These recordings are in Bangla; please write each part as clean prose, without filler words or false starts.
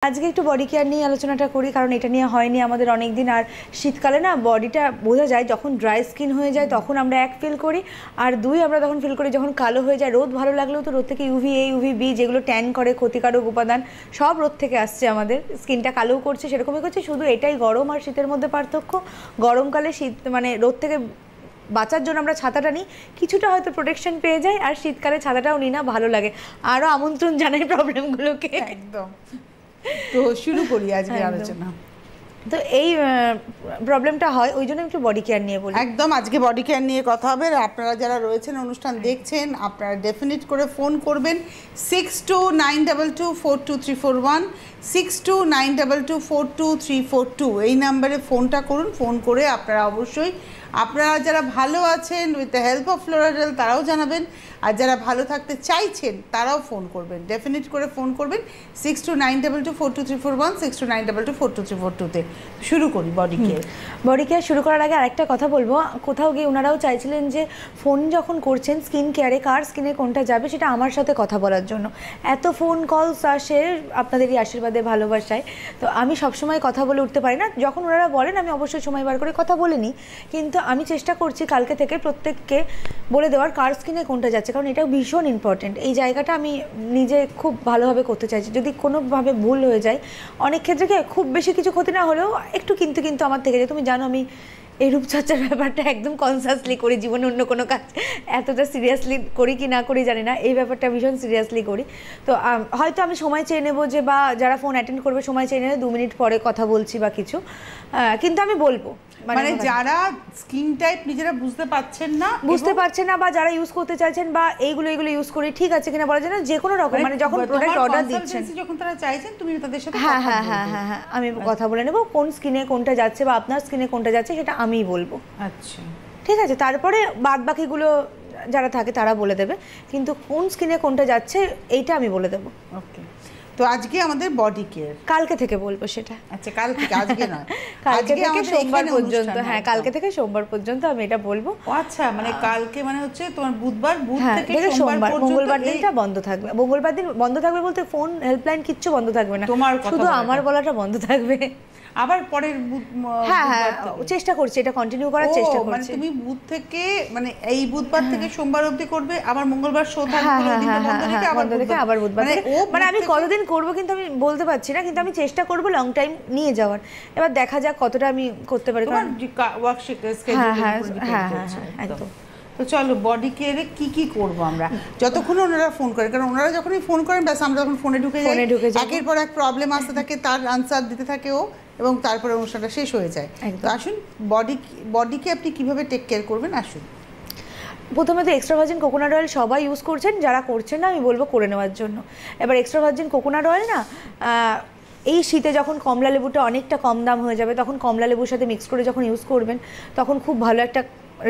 আজকে একটু বডি কেয়ার নিয়ে আলোচনাটা করি, কারণ এটা নিয়ে হয়নি আমাদের অনেক দিন। আর শীতকালে না বডিটা বোঝা যায়, যখন ড্রাই স্কিন হয়ে যায় তখন আমরা এক ফিল করি, আর দুই আমরা তখন ফিল করি যখন কালো হয়ে যায়। রোদ ভালো লাগলেও তো রোদ থেকে UVA UVB যেগুলো ট্যান করে ক্ষতিকারক উপাদান সব রোদ থেকে আসছে, আমাদের স্কিনটা কালোও করছে, সেরকমই করছে। শুধু এটাই গরম আর শীতের মধ্যে পার্থক্য। গরমকালে শীত মানে রোদ থেকে বাঁচার জন্য আমরা ছাতাটা নিই, কিছুটা হয়তো প্রোটেকশন পেয়ে যাই, আর শীতকালে ছাতাটাও নিই না, ভালো লাগে। আরও আমন্ত্রণ জানাই প্রবলেমগুলোকে। একদম। তো শুরু করি আজকে আলোচনা। তো এই প্রবলেমটা হয়, ওই জন্য একটু বডি কেয়ার নিয়ে বলি। একদম, আজকে বডি কেয়ার নিয়ে কথা হবে। আপনারা যারা রয়েছেন অনুষ্ঠান দেখছেন, আপনারা ডেফিনেট করে ফোন করবেন 6292242341 6292242342 এই নাম্বারে ফোনটা করুন। ফোন করে আপনারা অবশ্যই আপনারা যারা ভালো আছেন উইথ দ্য হেল্প অফ ফ্লোরাডেল তারাও জানাবেন, আর যারা ভালো থাকতে চাইছেন তারাও ফোন করবেন, ডেফিনেট করে ফোন করবেন 6292242341 6292242342-তে। শুরু করি বডি কেয়ার। বডি কেয়ার শুরু করার আগে আরেকটা কথা বলবো, কোথাও গিয়ে ওনারাও চাইছিলেন যে ফোন যখন করছেন স্কিন কেয়ারে কার স্কিনে কোনটা যাবে সেটা আমার সাথে কথা বলার জন্য। এত ফোন কলস আসে আপনাদেরই আশীর্বাদে ভালোবাসায়, তো আমি সবসময় কথা বলে উঠতে পারি না। যখন ওনারা বলেন আমি অবশ্যই সময় বার করে কথা বলে নিই, কিন্তু আমি চেষ্টা করছি কালকে থেকে প্রত্যেককে বলে দেওয়ার কার স্কিনে কোনটা যাচ্ছে, কারণ এটাও ভীষণ ইম্পর্টেন্ট। এই জায়গাটা আমি নিজে খুব ভালোভাবে করতে চাইছি। যদি কোনোভাবে ভুল হয়ে যায়, অনেক ক্ষেত্রে কি খুব বেশি কিছু ক্ষতি না হলেও একটু কিন্তু আমার থেকে যে তুমি জানো আমি এই রূপচর্চার ব্যাপারটা একদম কনসাসলি করি, জীবনে অন্য কোনো কাজ এতটা সিরিয়াসলি করি কি না করি জানি না, এই ব্যাপারটা ভীষণ সিরিয়াসলি করি। তো হয়তো আমি সময় চেয়ে নেবো যে, বা যারা ফোন অ্যাটেন্ড করবে সময় চেয়ে নেবে 2 মিনিট পরে কথা বলছি বা কিছু, কিন্তু আমি বলবো। মানে যারা স্কিন টাইপ নিজেরা বুঝতে পারছেন না বা যারা ইউজ করতে চাইছেন বা এইগুলো ইউজ করি ঠিক আছে কিনা বলা যায় না, যে কোনো রকম মানে যখন প্রোডাক্ট অর্ডার দিচ্ছেন যখন তারা চাইছেন তুমি তাদের সাথে হ্যাঁ আমি কথা বলে নেব কোন স্কিনে কোনটা যাচ্ছে বা আপনার স্কিনে কোনটা যাচ্ছে সেটা আমিই বলবো। আচ্ছা ঠিক আছে, তারপরে বাদ বাকিগুলো যারা থাকে তারা বলে দেবে, কিন্তু কোন স্কিনে কোনটা যাচ্ছে এইটা আমি বলে দেবো। ওকে, তো আজকে আমাদের বডি কেয়ার কালকে থেকে বলবো সেটা। আচ্ছা, কাল থেকে, আজকে নয়, কালকে থেকে সোমবার পর্যন্ত। হ্যাঁ, কালকে থেকে সোমবার পর্যন্ত আমি এটা বলবো। আচ্ছা, মানে কালকে মানে হচ্ছে তোমার বুধবার, বুধ থেকে সোমবার, মঙ্গলবার দিনটা বন্ধ থাকবে। মঙ্গলবার দিন বন্ধ থাকবে বলতে ফোন হেল্পলাইন কিচ্ছু বন্ধ থাকবে না, শুধু আমার বলাটা বন্ধ থাকবে। আবার পরের হ্যাঁ চেষ্টা করছি এটা কন্টিনিউ করার চেষ্টা করছি। মানে তুমি বুধ থেকে মানে এই বুধবার থেকে সোমবার অবধি করবে, আবার মঙ্গলবার শো থাকবে, আবার বুধবার মানে আমি কতদিন করবো কিন্তু আমি বলতে পারছি না, কিন্তু আমি চেষ্টা করবো লং টাইম নিয়ে যাওয়ার। এবার দেখা যাক কতটা আমি করতে পারি। একদম। তো চলো বডি কেয়ারে কি করবো আমরা যতক্ষণ ওনারা ফোন করে, কারণ ওনারা যখনই ফোন করেন ব্যাস আমরা যখন ফোনে ঢুকে যাই, একের পর এক প্রবলেম আসতে থাকে, তার আনসার দিতে থাকে ও, এবং তারপরে অনুষ্ঠানটা শেষ হয়ে যায়। তো আসুন বডিকে আপনি কিভাবে টেক কেয়ার করবেন আসুন। প্রথমে তো এক্সট্রা ভার্জিন কোকোনাট অয়েল সবাই ইউজ করছেন, যারা করছেন না আমি বলবো করে নেওয়ার জন্য। এবার এক্সট্রা ভার্জিন কোকোনাট অয়েল না এই শীতে যখন কমলা লেবুটা অনেকটা কম দাম হয়ে যাবে, তখন কমলা লেবুর সাথে মিক্স করে যখন ইউজ করবেন তখন খুব ভালো একটা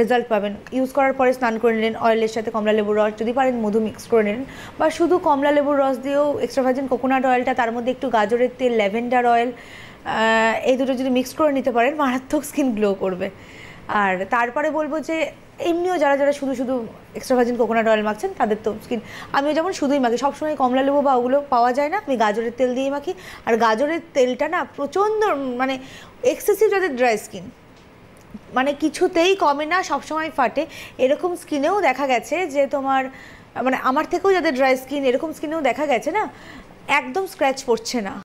রেজাল্ট পাবেন। ইউজ করার পরে স্নান করে নিলেন, অয়েলের সাথে কমলা লেবুর রস, যদি পারেন মধু মিক্স করে নিলেন, বা শুধু কমলা লেবুর রস দিয়েও এক্সট্রা ভার্জিন কোকোনাট অয়েলটা, তার মধ্যে একটু গাজরের তেল, ল্যাভেন্ডার অয়েল, এই দুটো যদি মিক্স করে নিতে পারেন মারাত্মক স্কিন গ্লো করবে। আর তারপরে বলবো যে এমনিও যারা শুধু এক্সট্রা ভার্জিন কোকোনাট অয়েল মাখছেন তাদের তো স্কিন, আমিও যেমন শুধুই মাখি, সবসময় কমলা লেবু বা ওগুলো পাওয়া যায় না, আমি গাজরের তেল দিয়েই মাখি। আর গাজরের তেলটা না প্রচণ্ড মানে এক্সেসিভ যাদের ড্রাই স্কিন, মানে কিছুতেই কমে না, সবসময় ফাটে, এরকম স্কিনেও দেখা গেছে যে তোমার মানে আমার থেকেও যাদের ড্রাই স্কিন এরকম স্কিনেও দেখা গেছে না একদম স্ক্র্যাচ পড়ছে না।